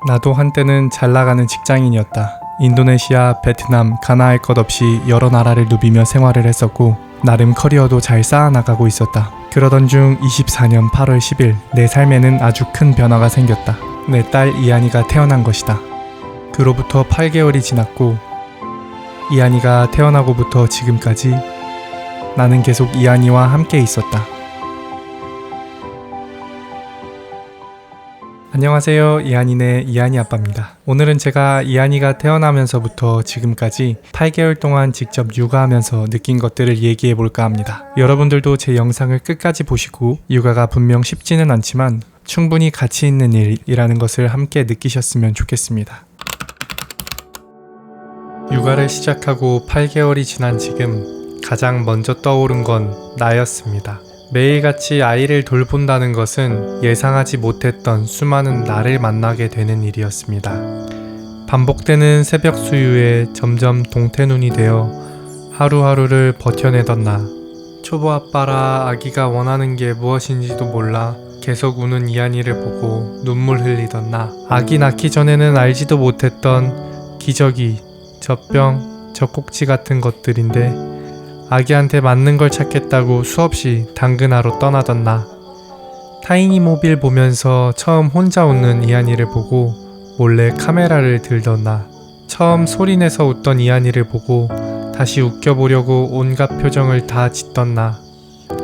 나도 한때는 잘 나가는 직장인이었다. 인도네시아, 베트남, 가나 할 것 없이 여러 나라를 누비며 생활을 했었고 나름 커리어도 잘 쌓아나가고 있었다. 그러던 중 24년 8월 10일 내 삶에는 아주 큰 변화가 생겼다. 내 딸 이한이가 태어난 것이다. 그로부터 8개월이 지났고 이한이가 태어나고부터 지금까지 나는 계속 이한이와 함께 있었다. 안녕하세요. 이한이네 이한이 아빠입니다. 오늘은 제가 이한이가 태어나면서부터 지금까지 8개월 동안 직접 육아하면서 느낀 것들을 얘기해 볼까 합니다. 여러분들도 제 영상을 끝까지 보시고 육아가 분명 쉽지는 않지만 충분히 가치 있는 일이라는 것을 함께 느끼셨으면 좋겠습니다. 육아를 시작하고 8개월이 지난 지금 가장 먼저 떠오른 건 나였습니다. 매일같이 아이를 돌본다는 것은 예상하지 못했던 수많은 나를 만나게 되는 일이었습니다. 반복되는 새벽 수유에 점점 동태눈이 되어 하루하루를 버텨내던 나. 초보 아빠라 아기가 원하는 게 무엇인지도 몰라 계속 우는 이한이를 보고 눈물 흘리던 나. 아기 낳기 전에는 알지도 못했던 기저귀, 젖병, 젖꼭지 같은 것들인데 아기한테 맞는 걸 찾겠다고 수없이 당근하러 떠나던 나. 타이니모빌 보면서 처음 혼자 웃는 이한이를 보고 몰래 카메라를 들던 나. 처음 소리내서 웃던 이한이를 보고 다시 웃겨보려고 온갖 표정을 다 짓던 나.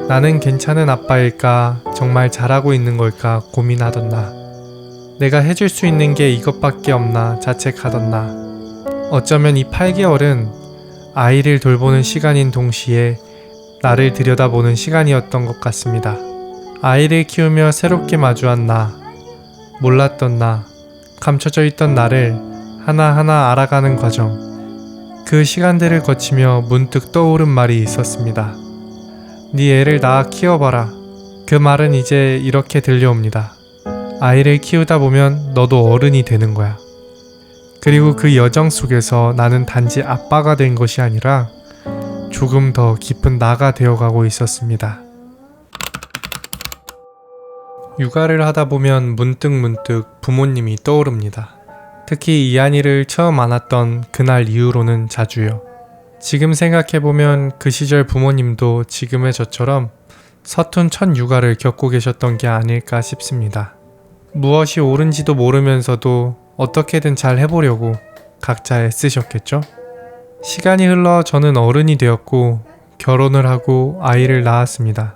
나는 괜찮은 아빠일까? 정말 잘하고 있는 걸까? 고민하던 나. 내가 해줄 수 있는 게 이것밖에 없나? 자책하던 나. 어쩌면 이 8개월은 아이를 돌보는 시간인 동시에 나를 들여다보는 시간이었던 것 같습니다. 아이를 키우며 새롭게 마주한 나, 몰랐던 나, 감춰져 있던 나를 하나하나 알아가는 과정. 그 시간들을 거치며 문득 떠오른 말이 있었습니다. 네 애를 낳아 키워봐라. 그 말은 이제 이렇게 들려옵니다. 아이를 키우다 보면 너도 어른이 되는 거야. 그리고 그 여정 속에서 나는 단지 아빠가 된 것이 아니라 조금 더 깊은 나가 되어가고 있었습니다. 육아를 하다 보면 문득 부모님이 떠오릅니다. 특히 이한이를 처음 안았던 그날 이후로는 자주요. 지금 생각해보면 그 시절 부모님도 지금의 저처럼 서툰 첫 육아를 겪고 계셨던 게 아닐까 싶습니다. 무엇이 옳은지도 모르면서도 어떻게든 잘 해보려고 각자 애쓰셨겠죠? 시간이 흘러 저는 어른이 되었고 결혼을 하고 아이를 낳았습니다.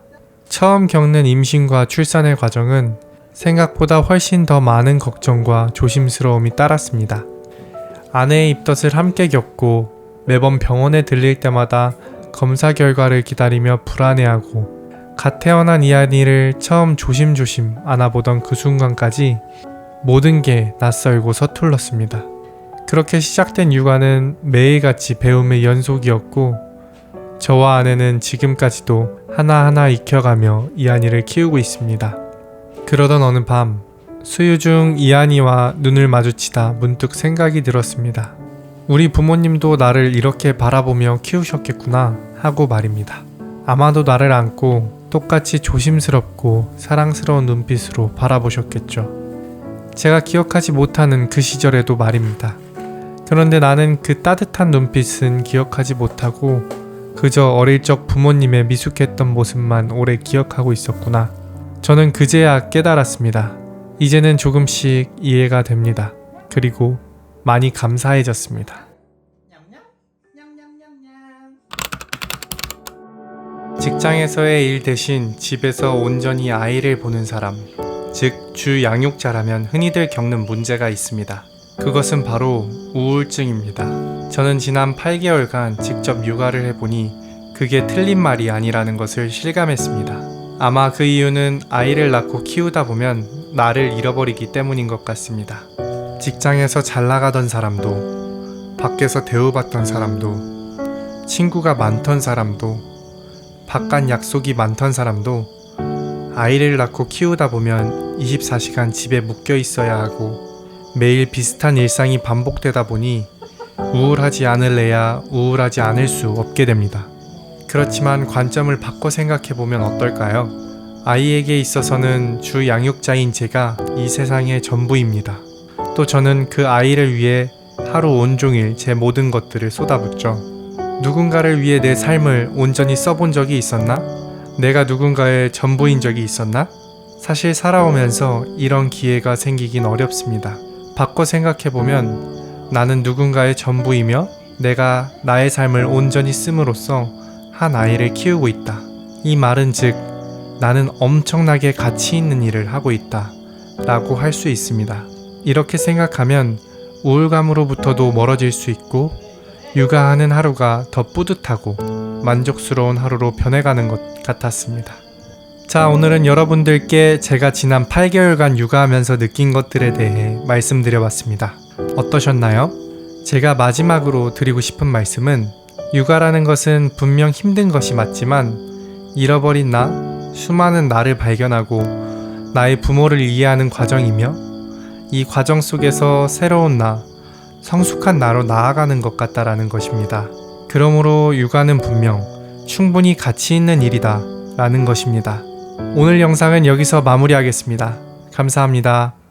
처음 겪는 임신과 출산의 과정은 생각보다 훨씬 더 많은 걱정과 조심스러움이 따랐습니다. 아내의 입덧을 함께 겪고 매번 병원에 들릴 때마다 검사 결과를 기다리며 불안해하고 갓 태어난 이한이를 처음 조심조심 안아보던 그 순간까지 모든 게 낯설고 서툴렀습니다. 그렇게 시작된 육아는 매일같이 배움의 연속이었고 저와 아내는 지금까지도 하나하나 익혀가며 이한이를 키우고 있습니다. 그러던 어느 밤 수유 중 이한이와 눈을 마주치다 문득 생각이 들었습니다. 우리 부모님도 나를 이렇게 바라보며 키우셨겠구나 하고 말입니다. 아마도 나를 안고 똑같이 조심스럽고 사랑스러운 눈빛으로 바라보셨겠죠. 제가 기억하지 못하는 그 시절에도 말입니다. 그런데 나는 그 따뜻한 눈빛은 기억하지 못하고 그저 어릴 적 부모님의 미숙했던 모습만 오래 기억하고 있었구나. 저는 그제야 깨달았습니다. 이제는 조금씩 이해가 됩니다. 그리고 많이 감사해졌습니다. 직장에서의 일 대신 집에서 온전히 아이를 보는 사람, 즉 주 양육자라면 흔히들 겪는 문제가 있습니다. 그것은 바로 우울증입니다. 저는 지난 8개월간 직접 육아를 해보니 그게 틀린 말이 아니라는 것을 실감했습니다. 아마 그 이유는 아이를 낳고 키우다 보면 나를 잃어버리기 때문인 것 같습니다. 직장에서 잘 나가던 사람도, 밖에서 대우받던 사람도, 친구가 많던 사람도, 바깥 약속이 많던 사람도 아이를 낳고 키우다 보면 24시간 집에 묶여 있어야 하고 매일 비슷한 일상이 반복되다 보니 우울하지 않을래야 우울하지 않을 수 없게 됩니다. 그렇지만 관점을 바꿔 생각해보면 어떨까요? 아이에게 있어서는 주 양육자인 제가 이 세상의 전부입니다. 또 저는 그 아이를 위해 하루 온종일 제 모든 것들을 쏟아붓죠. 누군가를 위해 내 삶을 온전히 써본 적이 있었나? 내가 누군가의 전부인 적이 있었나? 사실 살아오면서 이런 기회가 생기긴 어렵습니다. 바꿔 생각해보면 나는 누군가의 전부이며 내가 나의 삶을 온전히 씀으로써 한 아이를 키우고 있다. 이 말은 즉 나는 엄청나게 가치 있는 일을 하고 있다 라고 할 수 있습니다. 이렇게 생각하면 우울감으로부터도 멀어질 수 있고 육아하는 하루가 더 뿌듯하고 만족스러운 하루로 변해가는 것 같았습니다. 자, 오늘은 여러분들께 제가 지난 8개월간 육아하면서 느낀 것들에 대해 말씀드려봤습니다. 어떠셨나요? 제가 마지막으로 드리고 싶은 말씀은 육아라는 것은 분명 힘든 것이 맞지만 잃어버린 나, 수많은 나를 발견하고 나의 부모를 이해하는 과정이며 이 과정 속에서 새로운 나, 성숙한 나로 나아가는 것 같다라는 것입니다. 그러므로 육아는 분명 충분히 가치 있는 일이다 라는 것입니다. 오늘 영상은 여기서 마무리하겠습니다. 감사합니다.